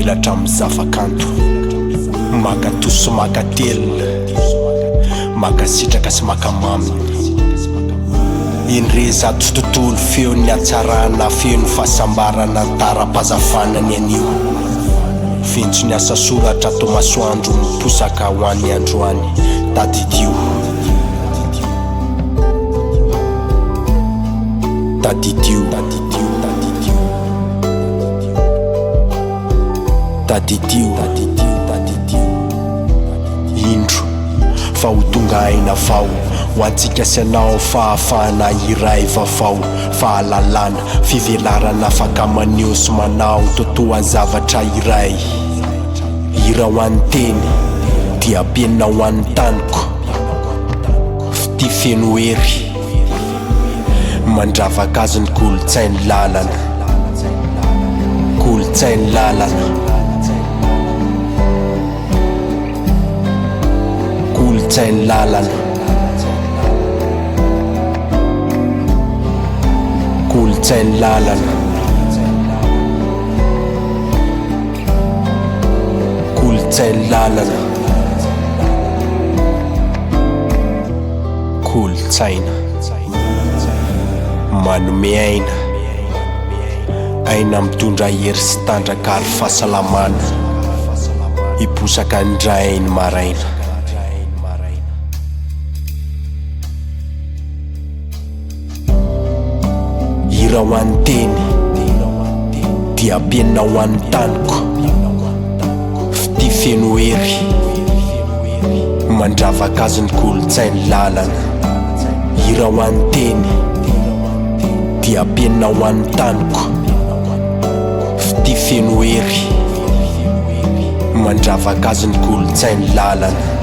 milatra amin'ny zavakanto, makatoso makatelona, makasitraka sy makamaminy. Indre zato sy tontolo feo ny hatsarana, feo ny fahasambarana, tara-pazafana ny anio. Fentso ny asa soratra to masoandro, miposaka ho an'ny androany. Tadidio, tadidio, tadidio, tadidio, tadidio, tadidio. Indro fa ho tonga aina vao, ho antsika sy anao fahafahana iray vaovao, fahalalana, fivelarana afaka maneho sy manao totoa zavatra iray. Hira ho an'ny teny dia penina ho an'ny taniko, fity feno hery mandravaka azy ny kolotsainy lalana, kolotsainy lalana, kolotsainy lalana, kolotsainy lalana, kolotsainy lalana, kolotsaina manome aina, aina mitondra hery sy tandraka ary fahasalamana, hiposaka ndray ainy maraina. Hira ho an'ny teny dia penina ho an'ny taniko, fity feno hery mandravaka azy ny kolotsainy lalana. Hira ho an'ny teny dia penina ho an'ny taniko, fity feno hery mandravaka azy ny kolotsainy lalana.